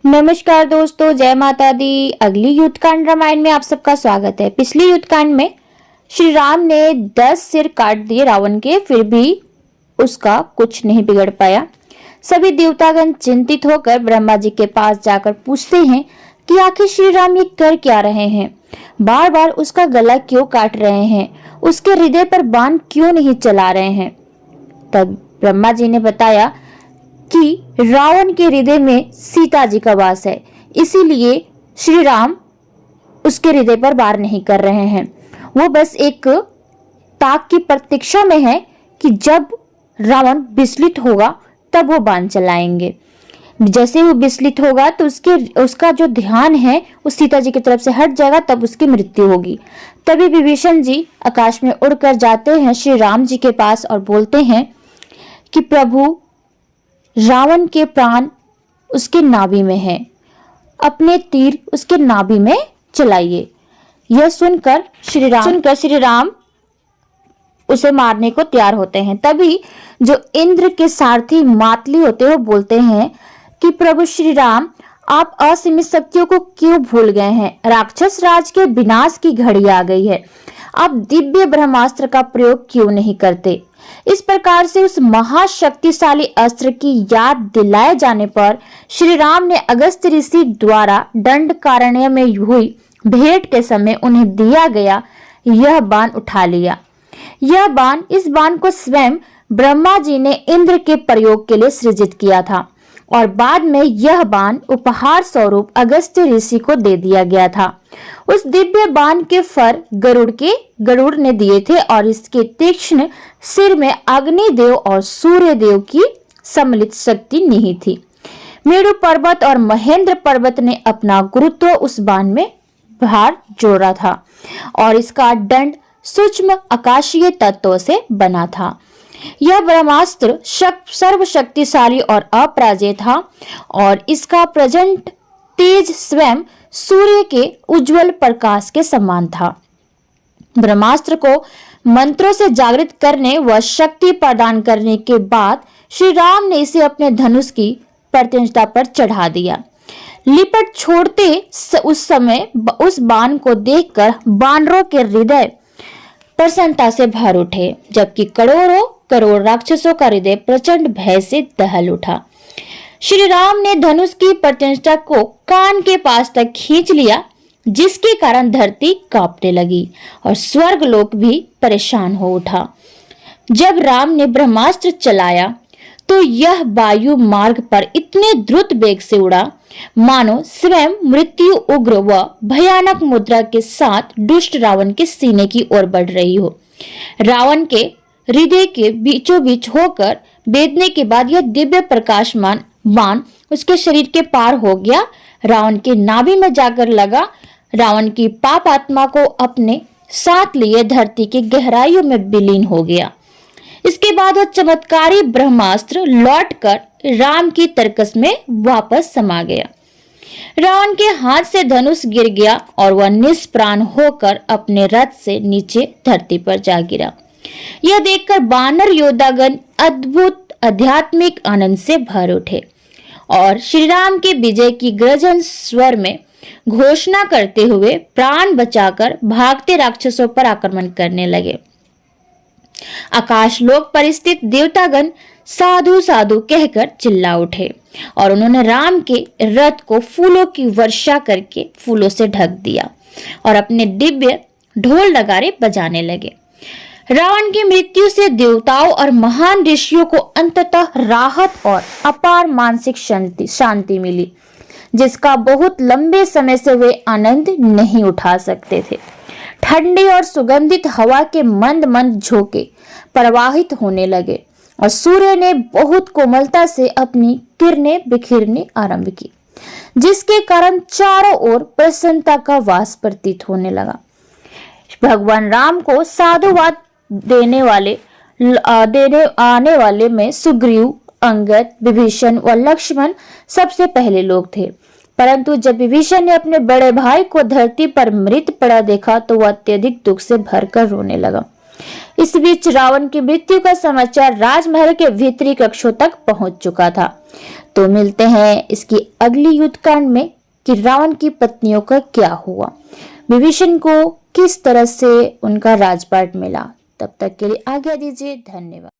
नमस्कार दोस्तों, जय माता दी। अगली युद्ध कांड रामायण में आप सबका स्वागत है। पिछली युद्ध कांड में श्री राम ने 10 सिर काट दिए रावण के, फिर भी उसका कुछ नहीं बिगड़ पाया। सभी देवतागण चिंतित होकर ब्रह्मा जी के पास जाकर पूछते हैं कि आखिर श्री राम ये कर क्या रहे हैं, बार बार उसका गला क्यों काट रहे हैं, उसके हृदय पर बाण क्यों नहीं चला रहे हैं। तब ब्रह्मा जी ने बताया कि रावण के हृदय में सीता जी का वास है, इसीलिए श्री राम उसके हृदय पर वार नहीं कर रहे हैं। वो बस एक ताक की प्रतीक्षा में है कि जब रावण विचलित होगा तब वो बाण चलाएंगे। जैसे वो विचलित होगा तो उसका जो ध्यान है वो सीता जी की तरफ से हट जाएगा, तब उसकी मृत्यु होगी। तभी विभीषण जी आकाश में उड़कर जाते हैं श्री राम जी के पास और बोलते हैं कि प्रभु, रावण के प्राण उसके नाभि में है, अपने तीर उसके नाभि में चलाइए। यह सुनकर श्री राम उसे मारने को तैयार होते हैं। तभी जो इंद्र के सारथी मातली होते हैं वो बोलते हैं कि प्रभु श्री राम, आप असीमित शक्तियों को क्यों भूल गए हैं? राक्षस राज के विनाश की घड़ी आ गई है, आप दिव्य ब्रह्मास्त्र का प्रयोग क्यों नहीं करते? इस प्रकार से उस महाशक्तिशाली अस्त्र की याद दिलाए जाने पर श्री राम ने अगस्त्य ऋषि द्वारा दंडकारण्य में हुई भेंट के समय उन्हें दिया गया यह बाण उठा लिया। इस बाण को स्वयं ब्रह्मा जी ने इंद्र के प्रयोग के लिए सृजित किया था और बाद में यह बाण उपहार स्वरूप अगस्त्य ऋषि को दे दिया गया था। उस दिव्य बाण के फर गरुड़ ने दिए थे और इसके तीक्ष्ण सिर में अग्निदेव और सूर्य देव की सम्मिलित शक्ति निहित थी। मेरु पर्वत और महेंद्र पर्वत ने अपना गुरुत्व उस बाण में भार जोड़ा था और इसका दंड सूक्ष्म आकाशीय तत्वों से बना था। यह ब्रह्मास्त्र सर्वशक्तिशाली और अपराजेय था और इसका प्रचंड तेज स्वयं सूर्य के उज्जवल प्रकाश के समान था। ब्रह्मास्त्र को मंत्रों से जागृत करने व शक्ति प्रदान करने के बाद श्री राम ने इसे अपने धनुष की प्रतिष्ठा पर चढ़ा दिया। लिपट छोड़ते उस समय उस बाण को देखकर वानरों के हृदय प्रसन्नता से भर उठे, जबकि करोड़ों करोड़ राक्षसों का हृदय प्रचंड भय से दहल उठा। श्री राम ने धनुष की प्रतिष्ठा को कान के पास तक खींच लिया, जिसके कारण धरती कांपने लगी और स्वर्ग लोक भी परेशान हो उठा। जब राम ने ब्रह्मास्त्र चलाया तो यह वायु मार्ग पर इतने द्रुत वेग से उड़ा मानो स्वयं मृत्यु उग्र व भयानक मुद्रा के साथ दुष्ट रावण के सीने की ओर बढ़ रही हो। रावण के हृदय के बीचों बीच होकर बेदने के बाद यह दिव्य प्रकाशमान बाण उसके शरीर के पार हो गया, रावण के नाभि में जाकर लगा। रावण की पाप आत्मा को अपने साथ लिए धरती की गहराइयों में विलीन हो गया। इसके बाद वह चमत्कारी ब्रह्मास्त्र लौटकर राम की तरकस में वापस समा गया। रावण के हाथ से धनुष गिर गया और वह निष्प्राण होकर अपने रथ से नीचे धरती पर जा गिरा। यह देखकर वानर योद्धागण अद्भुत आध्यात्मिक आनंद से भर उठे और श्री राम के विजय की गर्जन स्वर में घोषणा करते हुए प्राण बचाकर भागते राक्षसों पर आक्रमण करने लगे। आकाश लोक पर स्थित देवतागण साधु साधु कहकर चिल्ला उठे और उन्होंने राम के रथ को फूलों की वर्षा करके फूलों से ढक दिया और अपने दिव्य ढोल नगारे बजाने लगे। रावण की मृत्यु से देवताओं और महान ऋषियों को अंततः राहत और अपार मानसिक शांति मिली, जिसका बहुत लंबे समय से वे आनंद नहीं उठा सकते थे। ठंडी और सुगंधित हवा के मंद मंद झोंके प्रवाहित होने लगे और सूर्य ने बहुत कोमलता से अपनी किरणें बिखेरने आरंभ की, जिसके कारण चारों ओर प्रसन्नता का वास प्रतीत होने लगा। भगवान राम को साधुवाद देने आने वाले में सुग्रीव, अंगद, विभीषण व लक्ष्मण सबसे पहले लोग थे, परंतु जब विभीषण ने अपने बड़े भाई को धरती पर मृत पड़ा देखा तो वह अत्यधिक दुख से भरकर रोने लगा। इस बीच रावण की मृत्यु का समाचार राजमहल के भीतरी कक्षों तक पहुंच चुका था। तो मिलते हैं इसकी अगली युद्धकांड में कि रावण की पत्नियों का क्या हुआ, विभीषण को किस तरह से उनका राजपाट मिला। तब तक के लिए आज्ञा दीजिए। धन्यवाद।